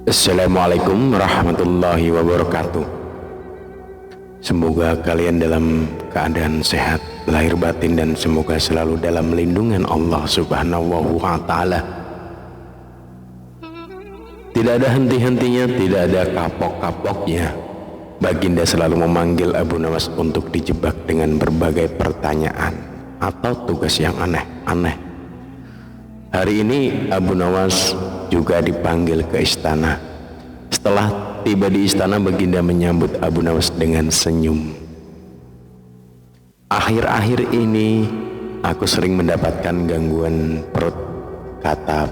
Assalamualaikum warahmatullahi wabarakatuh. Semoga kalian dalam keadaan sehat lahir batin dan semoga selalu dalam lindungan Allah Subhanahu wa Ta'ala. Tidak ada henti-hentinya, tidak ada kapok-kapoknya. Baginda selalu memanggil Abu Nawas untuk dijebak dengan berbagai pertanyaan atau tugas yang aneh-aneh. Hari ini Abu Nawas juga dipanggil ke istana. Setelah tiba di istana, Baginda menyambut Abu Nawas dengan senyum. Akhir-akhir ini aku sering mendapatkan gangguan perut, kata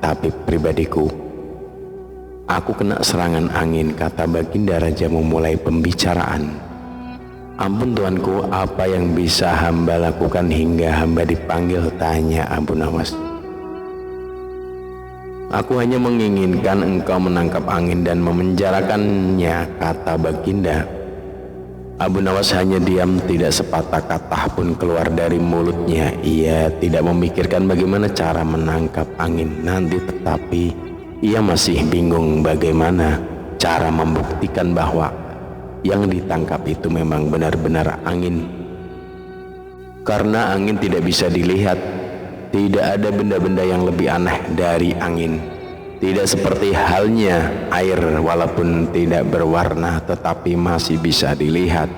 tabib pribadiku. Aku kena serangan angin, kata Baginda Raja memulai pembicaraan. Ampun tuanku, apa yang bisa hamba lakukan hingga hamba dipanggil, tanya Abu Nawas. Aku hanya menginginkan engkau menangkap angin dan memenjarakannya, kata Baginda. Abu Nawas hanya diam, tidak sepatah kata pun keluar dari mulutnya. Ia tidak memikirkan bagaimana cara menangkap angin nanti, tetapi ia masih bingung bagaimana cara membuktikan bahwa yang ditangkap itu memang benar-benar angin. Karena angin tidak bisa dilihat, tidak ada benda-benda yang lebih aneh dari angin. Tidak seperti halnya air, walaupun tidak berwarna tetapi masih bisa dilihat.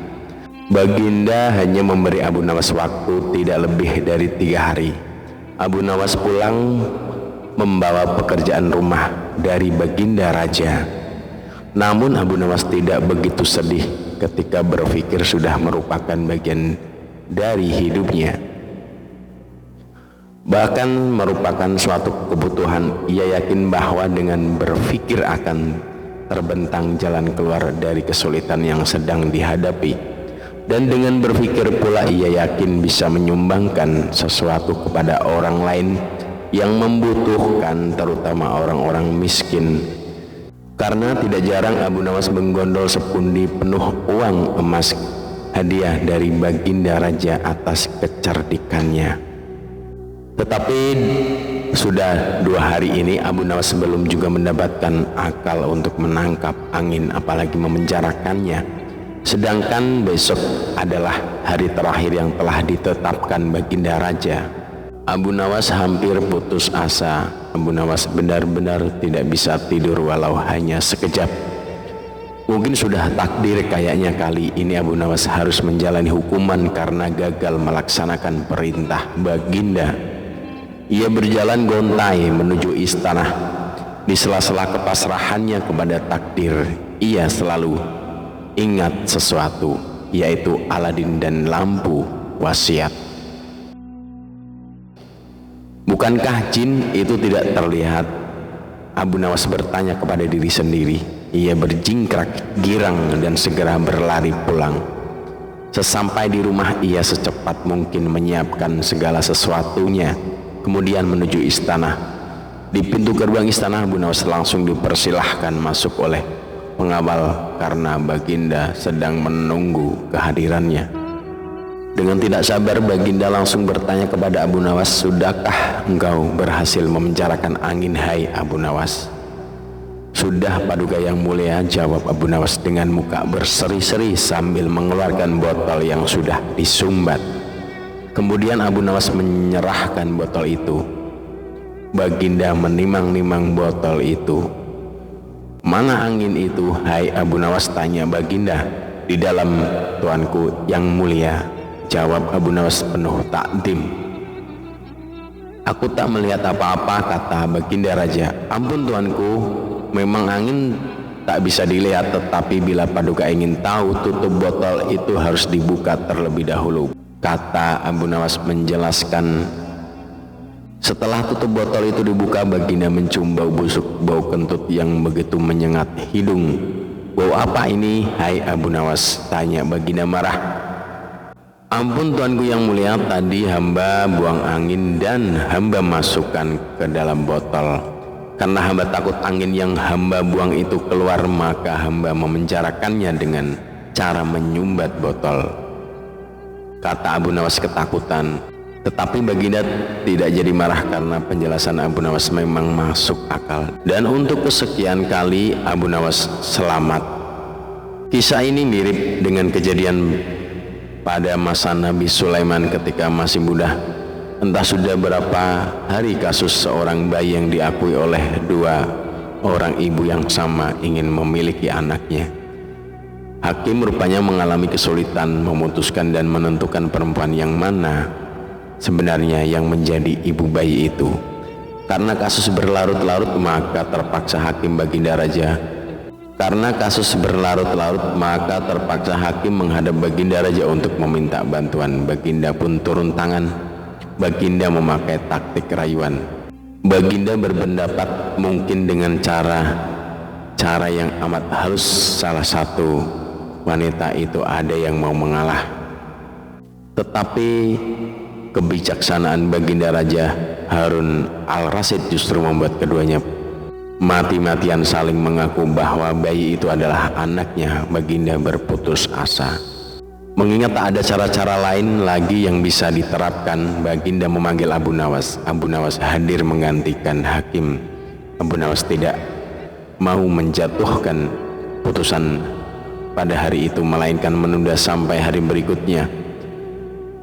Baginda hanya memberi Abu Nawas waktu tidak lebih dari 3 hari. Abu Nawas pulang membawa pekerjaan rumah dari Baginda Raja. Namun Abu Nawas tidak begitu sedih ketika berpikir sudah merupakan bagian dari hidupnya, bahkan merupakan suatu kebutuhan. Ia yakin bahwa dengan berpikir akan terbentang jalan keluar dari kesulitan yang sedang dihadapi, dan dengan berpikir pula ia yakin bisa menyumbangkan sesuatu kepada orang lain yang membutuhkan, terutama orang-orang miskin. Karena tidak jarang Abu Nawas menggondol sepundi penuh uang emas hadiah dari Baginda Raja atas kecerdikannya. Tetapi sudah 2 hari ini Abu Nawas belum juga mendapatkan akal untuk menangkap angin, apalagi memenjarakannya. Sedangkan besok adalah hari terakhir yang telah ditetapkan Baginda Raja. Abu Nawas hampir putus asa. Abu Nawas benar-benar tidak bisa tidur walau hanya sekejap. Mungkin sudah takdir kayaknya kali ini Abu Nawas harus menjalani hukuman karena gagal melaksanakan perintah Baginda. Ia berjalan gontai menuju istana. Di sela-sela kepasrahannya kepada takdir, ia selalu ingat sesuatu, yaitu Aladin dan lampu wasiat. Bukankah jin itu tidak terlihat? Abu Nawas bertanya kepada diri sendiri. Ia berjingkrak girang dan segera berlari pulang. Sesampai di rumah, ia secepat mungkin menyiapkan segala sesuatunya, kemudian menuju istana. Di pintu gerbang istana, Abu Nawas langsung dipersilahkan masuk oleh pengawal karena Baginda sedang menunggu kehadirannya. Dengan tidak sabar, Baginda langsung bertanya kepada Abu Nawas, sudahkah engkau berhasil memenjarakan angin, hai Abu Nawas? Sudah Paduka Yang Mulia, jawab Abu Nawas dengan muka berseri-seri sambil mengeluarkan botol yang sudah disumbat. Kemudian Abu Nawas menyerahkan botol itu. Baginda menimang-nimang botol itu. Mana angin itu, hai Abu Nawas, tanya Baginda. Di dalam, tuanku yang mulia, jawab Abu Nawas penuh takdim. Aku tak melihat apa-apa, kata Baginda Raja. Ampun tuanku, memang angin tak bisa dilihat, tetapi bila Paduka ingin tahu, tutup botol itu harus dibuka terlebih dahulu, kata Abu Nawas menjelaskan. Setelah tutup botol itu dibuka, Baginda mencium bau busuk, bau kentut yang begitu menyengat hidung. Bau apa ini, hai Abu Nawas, tanya Baginda marah. Ampun tuanku yang mulia, tadi hamba buang angin dan hamba masukkan ke dalam botol. Karena hamba takut angin yang hamba buang itu keluar, maka hamba memenjarakannya dengan cara menyumbat botol, kata Abu Nawas ketakutan. Tetapi Baginda tidak jadi marah karena penjelasan Abu Nawas memang masuk akal. Dan untuk kesekian kali Abu Nawas selamat. Kisah ini mirip dengan kejadian pada masa Nabi Sulaiman ketika masih muda. Entah sudah berapa hari kasus seorang bayi yang diakui oleh dua orang ibu yang sama ingin memiliki anaknya. Hakim rupanya mengalami kesulitan memutuskan dan menentukan perempuan yang mana sebenarnya yang menjadi ibu bayi itu. Karena kasus berlarut-larut maka terpaksa hakim menghadap Baginda Raja untuk meminta bantuan. Baginda pun turun tangan. Baginda memakai taktik rayuan. Baginda berpendapat mungkin dengan cara yang amat halus salah satu wanita itu ada yang mau mengalah. Tetapi kebijaksanaan Baginda Raja Harun al-Rasyid justru membuat keduanya mati-matian saling mengaku bahwa bayi itu adalah anaknya. Baginda berputus asa. Mengingat tak ada cara-cara lain lagi yang bisa diterapkan, Baginda memanggil Abu Nawas. Abu Nawas hadir menggantikan hakim. Abu Nawas tidak mau menjatuhkan putusan pada hari itu, melainkan menunda sampai hari berikutnya.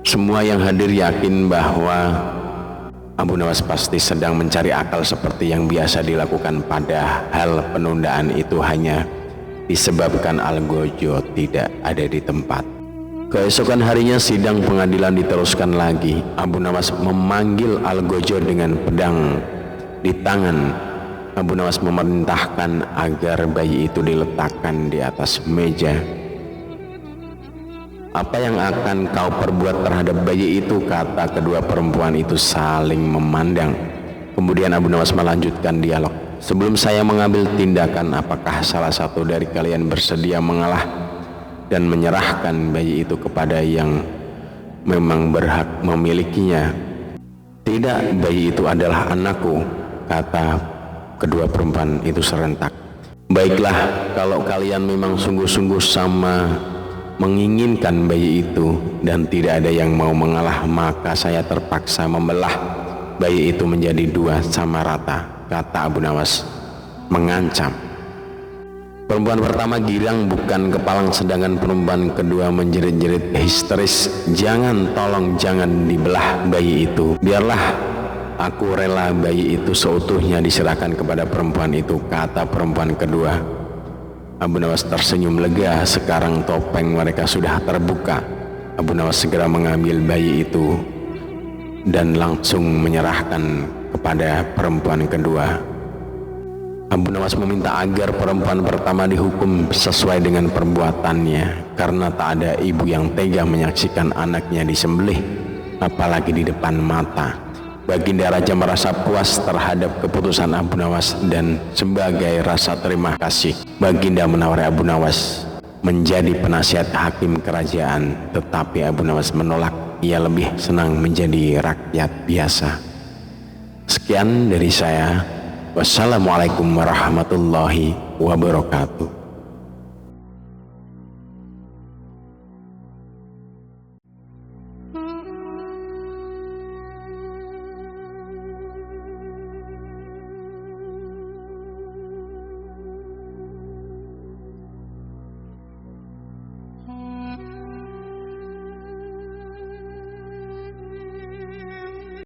Semua yang hadir yakin bahwa Abu Nawas pasti sedang mencari akal seperti yang biasa dilakukan, padahal penundaan itu hanya disebabkan Algojo tidak ada di tempat. Keesokan harinya sidang pengadilan diteruskan lagi. Abu Nawas memanggil Algojo dengan pedang di tangan. Abu Nawas memerintahkan agar bayi itu diletakkan di atas meja. "Apa yang akan kau perbuat terhadap bayi itu?" kata kedua perempuan itu saling memandang. Kemudian Abu Nawas melanjutkan dialog. "Sebelum saya mengambil tindakan, apakah salah satu dari kalian bersedia mengalah dan menyerahkan bayi itu kepada yang memang berhak memilikinya?" "Tidak, bayi itu adalah anakku," kata kedua perempuan itu serentak. "Baiklah, kalau kalian memang sungguh-sungguh sama menginginkan bayi itu dan tidak ada yang mau mengalah, maka saya terpaksa membelah bayi itu menjadi dua sama rata," kata Abu Nawas mengancam. Perempuan pertama girang bukan kepalang, sedangkan perempuan kedua menjerit-jerit histeris, Tolong jangan dibelah bayi itu. Biarlah aku rela bayi itu seutuhnya diserahkan kepada perempuan itu," kata perempuan kedua. Abu Nawas tersenyum lega, sekarang topeng mereka sudah terbuka. Abu Nawas segera mengambil bayi itu dan langsung menyerahkan kepada perempuan kedua. Abu Nawas meminta agar perempuan pertama dihukum sesuai dengan perbuatannya, karena tak ada ibu yang tega menyaksikan anaknya disembelih, apalagi di depan mata. Baginda Raja merasa puas terhadap keputusan Abu Nawas, dan sebagai rasa terima kasih, Baginda menawari Abu Nawas menjadi penasihat hakim kerajaan. Tetapi Abu Nawas menolak. Ia lebih senang menjadi rakyat biasa. Sekian dari saya. Wassalamualaikum warahmatullahi wabarakatuh.